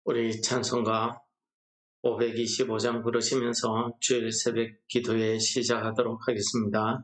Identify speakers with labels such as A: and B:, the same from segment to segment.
A: 우리 찬송가 525장 부르시면서 주일 새벽 기도회 시작하도록 하겠습니다.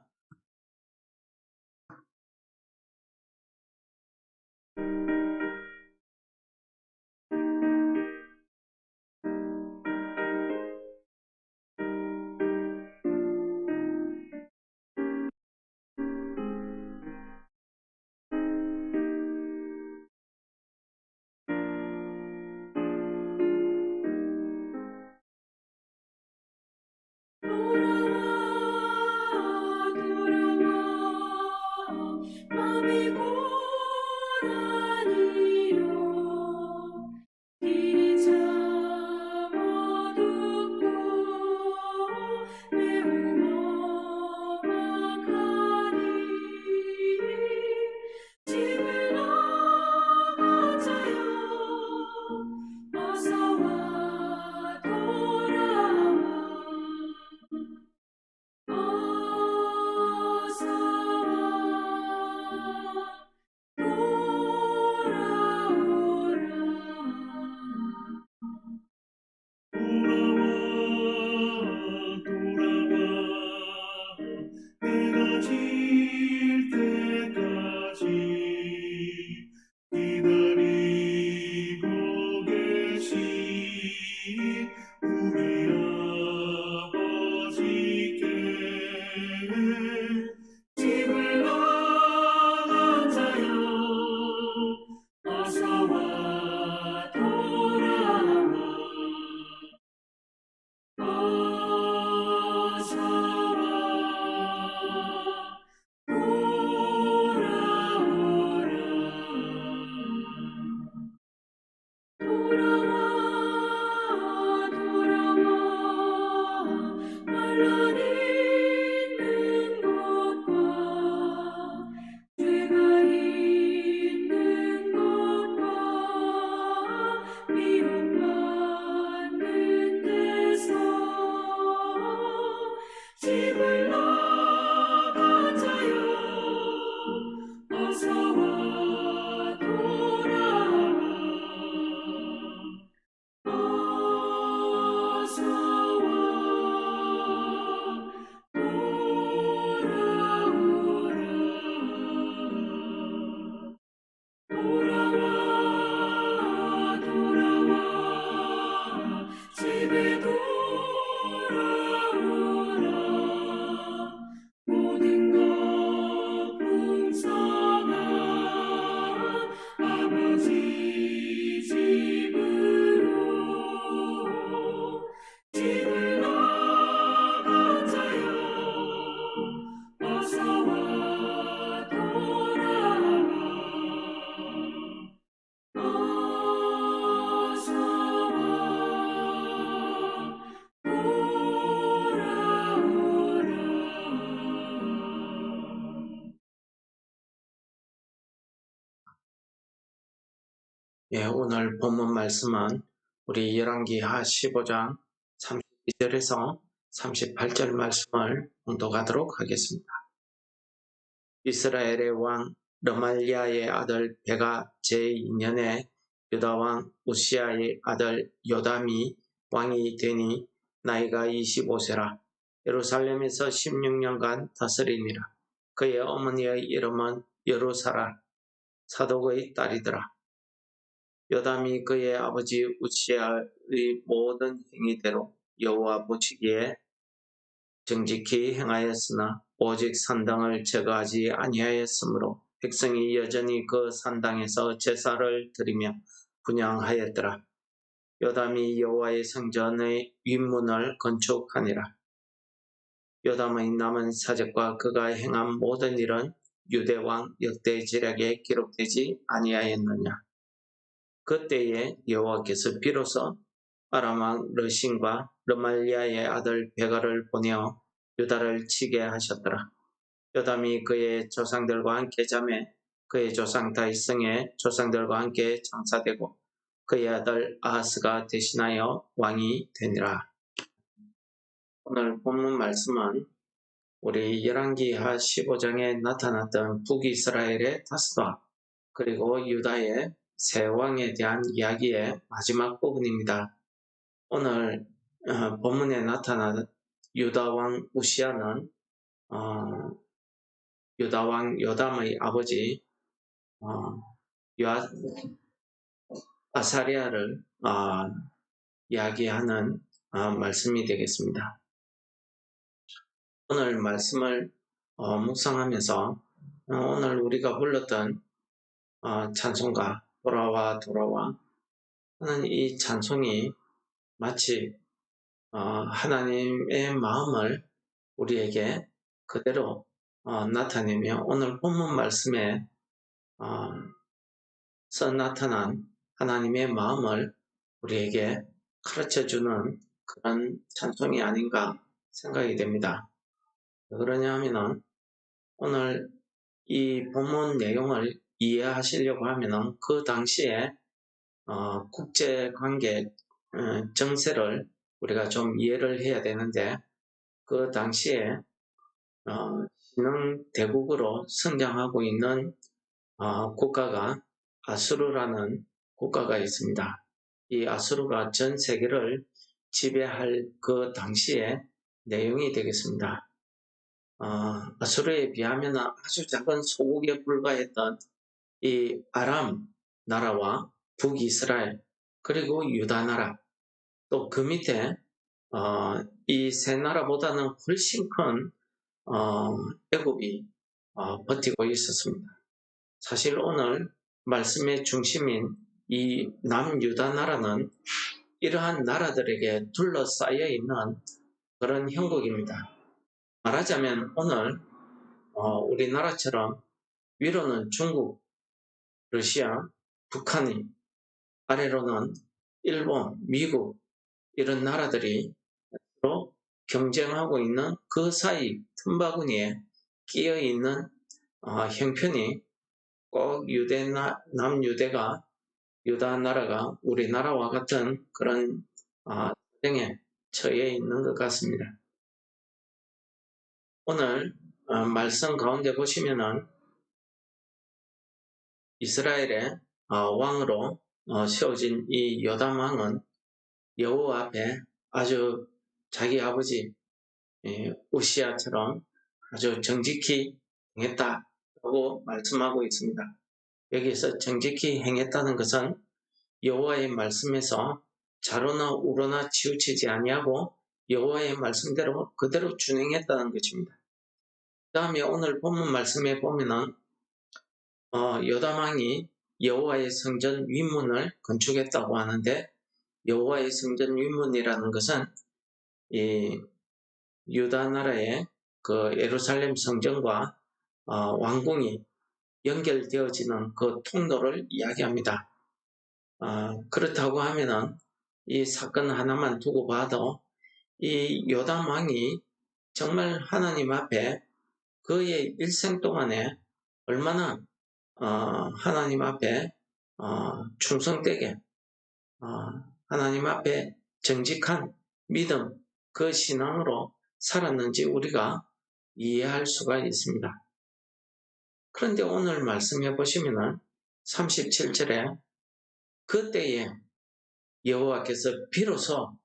A: 오늘 본문 말씀은 우리 열왕기하 15장 32절에서 38절 말씀을 봉독하도록 하겠습니다. 이스라엘의 왕 르말리아의 아들 베가 제2년에 유다왕 우시아의 아들 요담이 왕이 되니 나이가 25세라. 예루살렘에서 16년간 다스리니라. 그의 어머니의 이름은 여루사라 사독의 딸이더라. 요담이 그의 아버지 우시아의 모든 행위대로 여호와 보시기에 정직히 행하였으나 오직 산당을 제거하지 아니하였으므로 백성이 여전히 그 산당에서 제사를 드리며 분향하였더라. 요담이 여호와의 성전의 윗문을 건축하니라. 요담의 남은 사적과 그가 행한 모든 일은 유대왕 역대지략에 기록되지 아니하였느냐. 그때에 여호와께서 비로소 아람왕 르신과 르말리아의 아들 베가를 보내어 유다를 치게 하셨더라. 요담이 그의 조상들과 함께 자매 그의 조상 다윗성의 조상들과 함께 장사되고 그의 아들 아하스가 대신하여 왕이 되니라. 오늘 본문 말씀은 우리 열왕기하 15장에 나타났던 북이스라엘의 다스다 그리고 유다의 세 왕에 대한 이야기의 마지막 부분입니다. 오늘 본문에 나타난 유다왕 우시야는 유다왕 요담의 아버지 아사리아를 이야기하는 말씀이 되겠습니다. 오늘 말씀을 묵상하면서 오늘 우리가 불렀던 찬송가 돌아와 하는 이 찬송이 마치 하나님의 마음을 우리에게 그대로 나타내며 오늘 본문 말씀에 나타난 하나님의 마음을 우리에게 가르쳐주는 그런 찬송이 아닌가 생각이 됩니다. 왜 그러냐 하면은 오늘 이 본문 내용을 이해하시려고 하면은 그 당시에 국제관계 정세를 우리가 좀 이해를 해야 되는데 그 당시에 신흥 대국으로 성장하고 있는 국가가 아수르라는 국가가 있습니다. 이 아수르가 전 세계를 지배할 그 당시의 내용이 되겠습니다. 아수르에 비하면 아주 작은 소국에 불과했던 이 아람 나라와 북이스라엘 그리고 유다 나라 또 그 밑에 이 세 나라보다는 훨씬 큰 애굽이 버티고 있었습니다. 사실 오늘 말씀의 중심인 이 남유다 나라는 이러한 나라들에게 둘러싸여 있는 그런 형국입니다. 말하자면 오늘 우리나라처럼 위로는 중국, 러시아, 북한이 아래로는 일본, 미국 이런 나라들이 서로 경쟁하고 있는 그 사이 틈바구니에 끼어 있는 형편이 꼭 남유대가 유다 나라가 우리나라와 같은 그런 상황에 처해 있는 것 같습니다. 오늘 말씀 가운데 보시면은 이스라엘의 왕으로 세워진 이 요담 왕은 여호와 앞에 아주 자기 아버지 우시야처럼 아주 정직히 행했다고 말씀하고 있습니다. 여기서 정직히 행했다는 것은 여호와의 말씀에서 좌로나 우로나 치우치지 아니하고 여호와의 말씀대로 그대로 준행했다는 것입니다. 그 다음에 오늘 본문 말씀에 보면은 요담 왕이 여호와의 성전 윗문을 건축했다고 하는데 여호와의 성전 윗문이라는 것은 이 유다 나라의 그 예루살렘 성전과 왕궁이 연결되어지는 그 통로를 이야기합니다. 그렇다고 하면은 이 사건 하나만 두고 봐도 이 요담 왕이 정말 하나님 앞에 그의 일생 동안에 얼마나 하나님 앞에 충성되게 하나님 앞에 정직한 믿음 그 신앙으로 살았는지 우리가 이해할 수가 있습니다. 그런데 오늘 말씀해 보시면은 37절에 그때에 여호와께서 비로소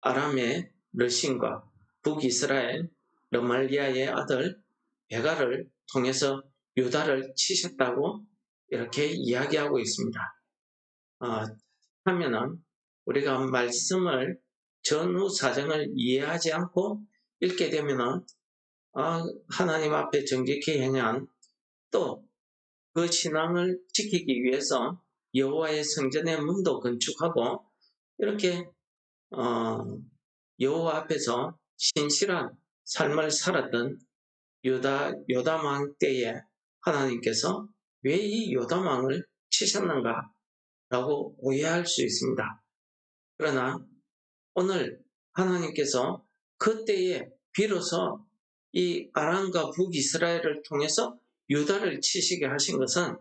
A: 아람의 르신과 북이스라엘 르말리아의 아들 베가를 통해서 유다를 치셨다고 이렇게 이야기하고 있습니다. 하면은 우리가 말씀을 전후 사정을 이해하지 않고 읽게 되면은 하나님 앞에 정직히 행한 또 그 신앙을 지키기 위해서 여호와의 성전의 문도 건축하고 이렇게 여호와 앞에서 신실한 삶을 살았던 요담 왕 때에 하나님께서 왜 이 요담 왕을 치셨는가 라고 오해할 수 있습니다. 그러나 오늘 하나님께서 그때에 비로소 이 아람과 북이스라엘을 통해서 유다를 치시게 하신 것은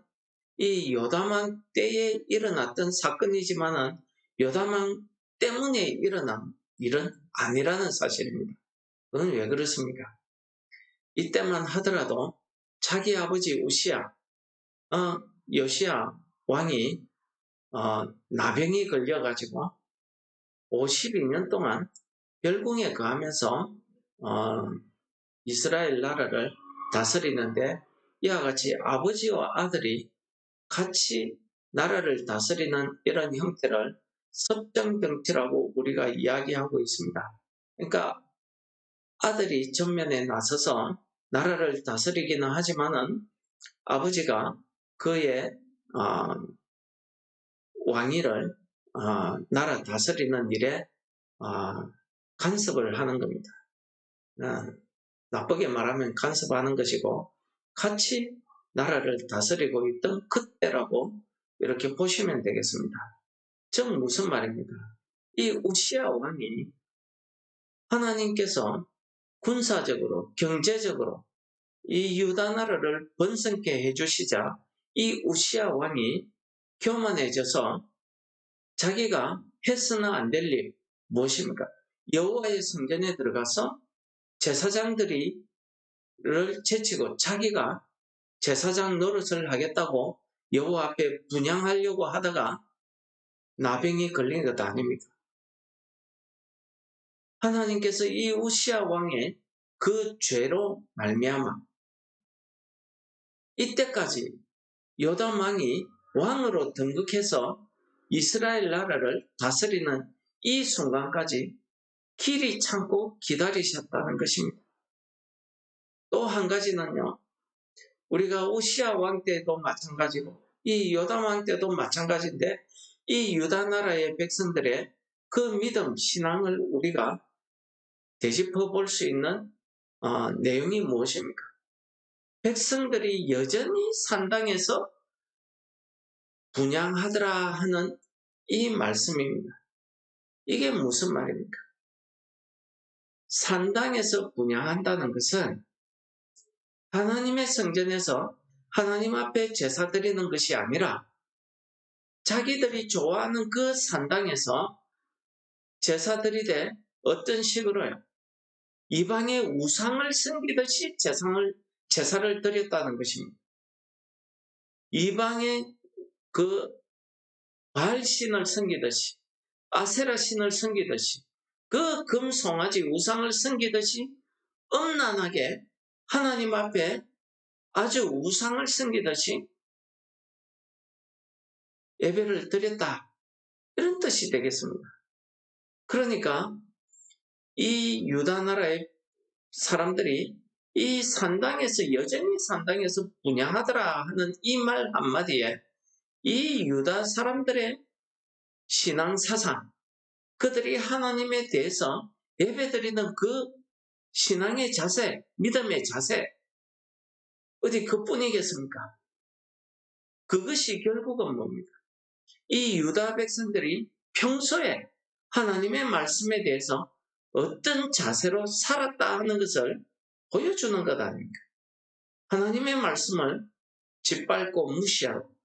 A: 이 요담 왕 때에 일어났던 사건이지만은 요담 왕 때문에 일어난 일은 아니라는 사실입니다. 그건 왜 그렇습니까? 이때만 하더라도 자기 아버지 우시야, 요시야 왕이 나병이 걸려가지고 52년 동안 별궁에 거하면서 이스라엘 나라를 다스리는데, 이와 같이 아버지와 아들이 같이 나라를 다스리는 이런 형태를 섭정정치라고 우리가 이야기하고 있습니다. 그러니까 아들이 전면에 나서서 나라를 다스리기는 하지만은 아버지가 그의 왕위를 나라 다스리는 일에 간섭을 하는 겁니다. 나쁘게 말하면 간섭하는 것이고, 같이 나라를 다스리고 있던 그때라고 이렇게 보시면 되겠습니다. 즉 무슨 말입니까? 이 우시야 왕이 하나님께서 군사적으로, 경제적으로 이 유다 나라를 번성케 해주시자 이 우시야 왕이 교만해져서 자기가 해서는 안 될 일 무엇입니까? 여호와의 성전에 들어가서 제사장들을 제치고 자기가 제사장 노릇을 하겠다고 여호와 앞에 분향하려고 하다가 나병이 걸린 것 아닙니까? 하나님께서 이 우시야 왕의 그 죄로 말미암아 이때까지 요담 왕이 왕으로 등극해서 이스라엘 나라를 다스리는 이 순간까지 길이 참고 기다리셨다는 것입니다. 또 한 가지는요, 우리가 우시야 왕 때도 마찬가지고 이 요담 왕 때도 마찬가지인데, 이 유다 나라의 백성들의 그 믿음, 신앙을 우리가 되짚어 볼 수 있는 내용이 무엇입니까? 백성들이 여전히 산당에서 분향하더라 하는 이 말씀입니다. 이게 무슨 말입니까? 산당에서 분향한다는 것은 하나님의 성전에서 하나님 앞에 제사 드리는 것이 아니라 자기들이 좋아하는 그 산당에서 제사 드리되 어떤 식으로요? 이방의 우상을 섬기듯이 제사를 드렸다는 것입니다. 이방의 그 바알신을 섬기듯이, 아세라 신을 섬기듯이, 그 금송아지 우상을 섬기듯이 엄란하게 하나님 앞에 아주 우상을 섬기듯이 예배를 드렸다, 이런 뜻이 되겠습니다. 그러니까 이 유다 나라의 사람들이 이 산당에서 여전히 산당에서 분향하더라 하는 이 말 한마디에 이 유다 사람들의 신앙 사상, 그들이 하나님에 대해서 예배드리는 그 신앙의 자세, 믿음의 자세, 어디 그뿐이겠습니까? 그것이 결국은 뭡니까? 이 유다 백성들이 평소에 하나님의 말씀에 대해서 어떤 자세로 살았다 하는 것을 보여주는 것 아닙니까? 하나님의 말씀을 짓밟고 무시하고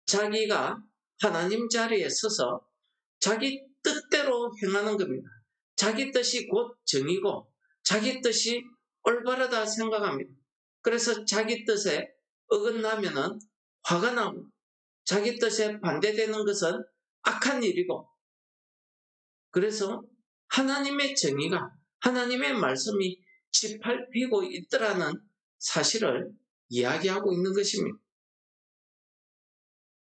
A: 자기가 하나님 자리에 서서 자기 뜻대로 행하는 겁니다. 자기 뜻이 곧 정이고 자기 뜻이 올바르다 생각합니다. 그래서 자기 뜻에 어긋나면은 화가 나고 자기 뜻에 반대되는 것은 악한 일이고, 그래서 하나님의 정의가, 하나님의 말씀이 짓밟히고 있더라는 사실을 이야기하고 있는 것입니다.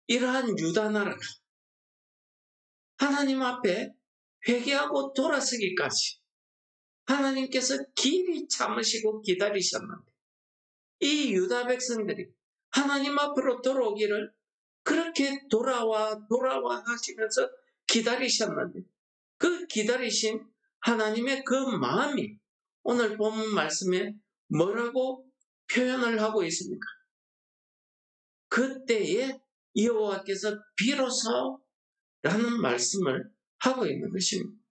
A: 이러한 유다 나라가 하나님 앞에 회개하고 돌아서기까지 하나님께서 길이 참으시고 기다리셨는데, 이 유다 백성들이 하나님 앞으로 돌아오기를 그렇게 돌아와 하시면서 기다리셨는데, 그 기다리신 하나님의 그 마음이 오늘 본문 말씀에 뭐라고 표현을 하고 있습니까? 그때에 여호와께서 비로소 라는 말씀을 하고 있는 것입니다.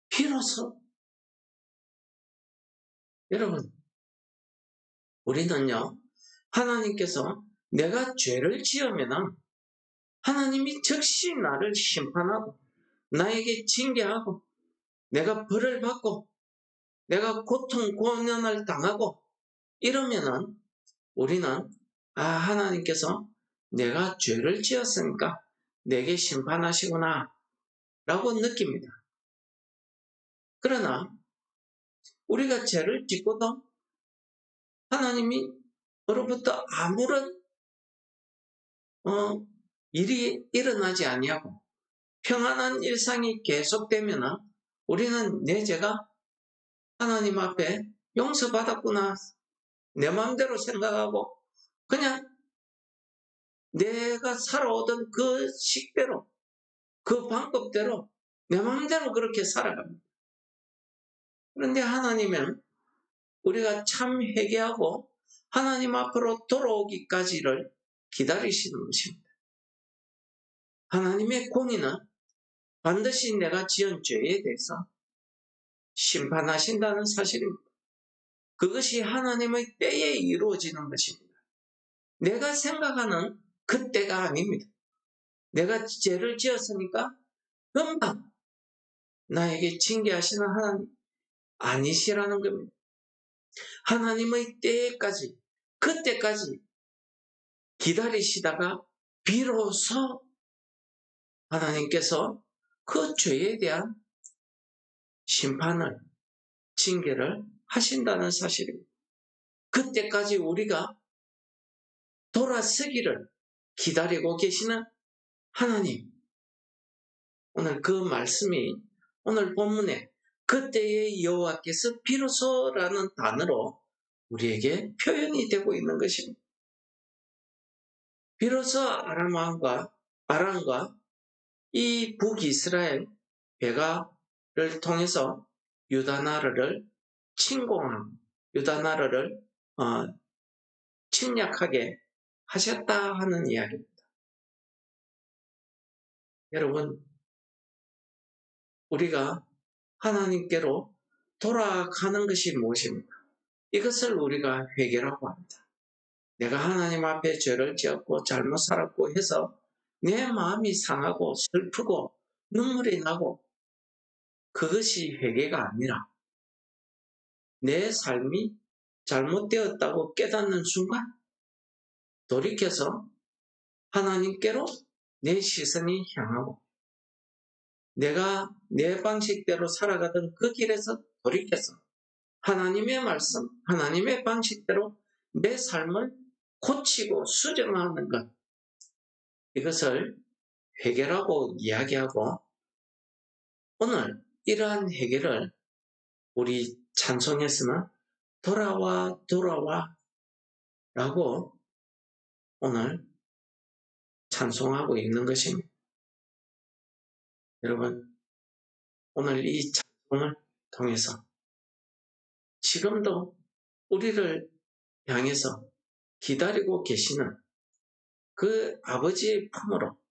A: 비로소. 여러분, 우리는요, 하나님께서 내가 죄를 지으면은 하나님이 즉시 나를 심판하고 나에게 징계하고 내가 벌을 받고 내가 고통 고난을 당하고 이러면은 우리는 하나님께서 내가 죄를 지었으니까 내게 심판하시구나 라고 느낍니다. 그러나 우리가 죄를 짓고도 하나님이 으로부터 아무런 일이 일어나지 아니하고 평안한 일상이 계속되면 우리는 내 죄가 하나님 앞에 용서받았구나, 내 마음대로 생각하고 그냥 내가 살아오던 그 식대로, 그 방법대로 내 마음대로 그렇게 살아갑니다. 그런데 하나님은 우리가 참 회개하고 하나님 앞으로 돌아오기까지를 기다리시는 것입니다. 하나님의 공의는 반드시 내가 지은 죄에 대해서 심판하신다는 사실입니다. 그것이 하나님의 때에 이루어지는 것입니다. 내가 생각하는 그 때가 아닙니다. 내가 죄를 지었으니까 금방 나에게 징계하시는 하나님 아니시라는 겁니다. 하나님의 때까지, 그때까지 기다리시다가 비로소 하나님께서 그 죄에 대한 심판을, 징계를 하신다는 사실입니다. 그때까지 우리가 돌아서기를 기다리고 계시는 하나님. 오늘 그 말씀이 오늘 본문에 그때의 여호와께서 비로소라는 단어로 우리에게 표현이 되고 있는 것입니다. 비로소 아람과 이 북이스라엘 베가를 통해서 유다 나라를 침공한, 유다 나라를 침략하게 하셨다 하는 이야기입니다. 여러분, 우리가 하나님께로 돌아가는 것이 무엇입니까? 이것을 우리가 회개라고 합니다. 내가 하나님 앞에 죄를 지었고 잘못 살았고 해서 내 마음이 상하고 슬프고 눈물이 나고, 그것이 회개가 아니라 내 삶이 잘못되었다고 깨닫는 순간 돌이켜서 하나님께로 내 시선이 향하고, 내가 내 방식대로 살아가던 그 길에서 돌이켜서 하나님의 말씀, 하나님의 방식대로 내 삶을 고치고 수정하는 것, 이것을 회개라고 이야기하고, 오늘 이러한 회개를 우리 찬송에서는 돌아와 라고 오늘 찬송하고 있는 것입니다. 여러분, 오늘 이 찬송을 통해서 지금도 우리를 향해서 기다리고 계시는 그 아버지의 품으로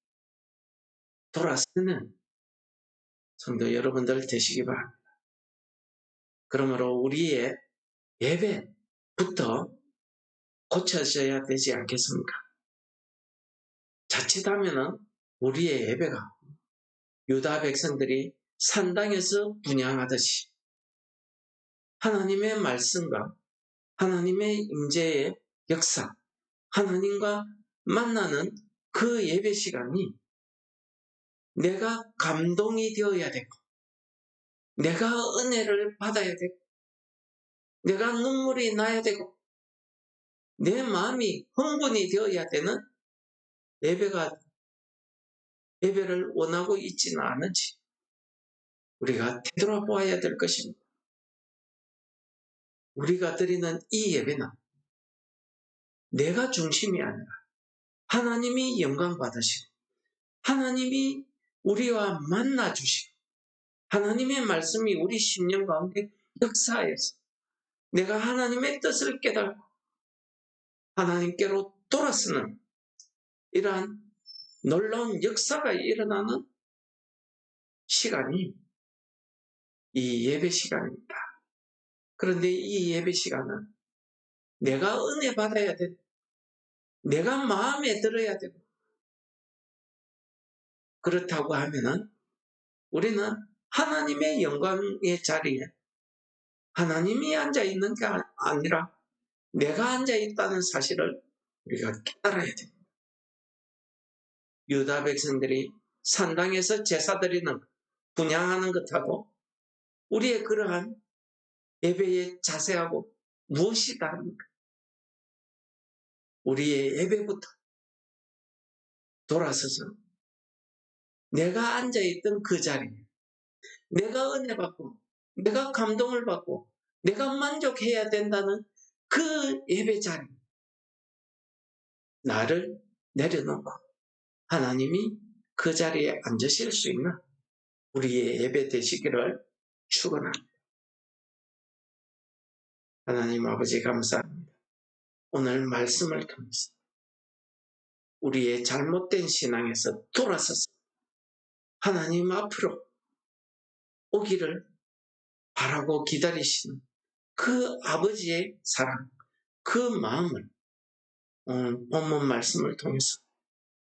A: 돌아서는 성도 여러분들 되시기 바랍니다. 그러므로 우리의 예배부터 고쳐져야 되지 않겠습니까? 자칫하면 우리의 예배가 유다 백성들이 산당에서 분향하듯이 하나님의 말씀과 하나님의 임재의 역사, 하나님과 만나는 그 예배 시간이 내가 감동이 되어야 되고, 내가 은혜를 받아야 되고, 내가 눈물이 나야 되고, 내 마음이 흥분이 되어야 되는 예배를 원하고 있지는 않은지 우리가 되돌아보아야 될 것입니다. 우리가 드리는 이 예배는 내가 중심이 아니라 하나님이 영광 받으시고, 하나님이 우리와 만나 주시고, 하나님의 말씀이 우리 심령 가운데 역사해서 내가 하나님의 뜻을 깨닫고 하나님께로 돌아서는 이러한 놀라운 역사가 일어나는 시간이 이 예배 시간입니다. 그런데 이 예배 시간은 내가 은혜 받아야 되고, 내가 마음에 들어야 되고, 그렇다고 하면은 우리는 하나님의 영광의 자리에 하나님이 앉아있는 게 아니라 내가 앉아있다는 사실을 우리가 깨달아야 됩니다. 유다 백성들이 산당에서 제사 드리는 분향하는 것하고 우리의 그러한 예배의 자세하고 무엇이 다릅니까? 우리의 예배부터 돌아서서 내가 앉아있던 그 자리에 내가 은혜 받고 내가 감동을 받고 내가 만족해야 된다는 그 예배 자리, 나를 내려놓고 하나님이 그 자리에 앉으실 수 있는 우리의 예배 되시기를 축원합니다. 하나님 아버지 감사합니다. 오늘 말씀을 통해서 우리의 잘못된 신앙에서 돌아서서 하나님 앞으로 오기를 바라고 기다리시는 그 아버지의 사랑, 그 마음을 본문 말씀을 통해서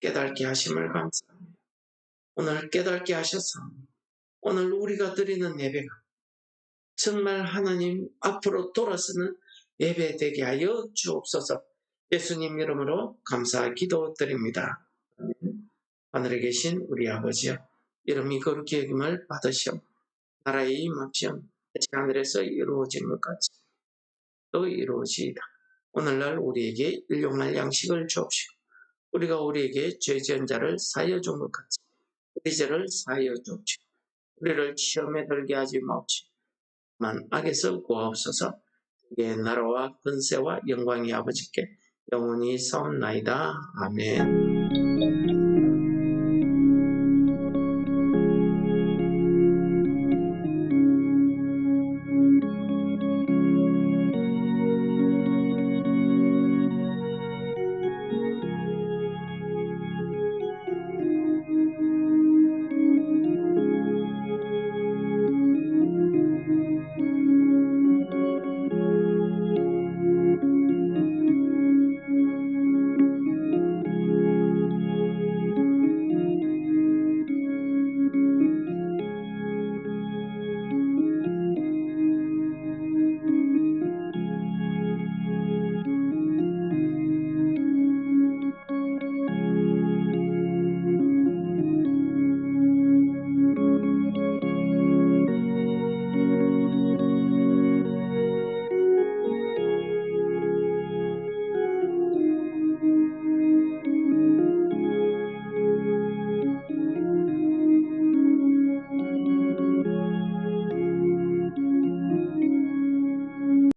A: 깨닫게 하심을 감사합니다. 오늘 깨닫게 하셔서 오늘 우리가 드리는 예배가 정말 하나님 앞으로 돌아서는 예배 되게 하여 주옵소서. 예수님 이름으로 감사 기도드립니다. 하늘에 계신 우리 아버지여, 이름이 거룩히 여김을 받으시오. 나라의 임합시오. 하늘에서 이루어진 것 같이 또 이루어지이다. 오늘날 우리에게 일용할 양식을 주옵시오. 우리가 우리에게 죄 지은 자를 사하여 준 것 같이 우리 죄를 사하여 주옵시오. 우리를 시험에 들게 하지 마옵시오. 만 악에서 구하옵소서. 예, 나라와 권세와 영광이 아버지께 영원히 사옵나이다. 아멘.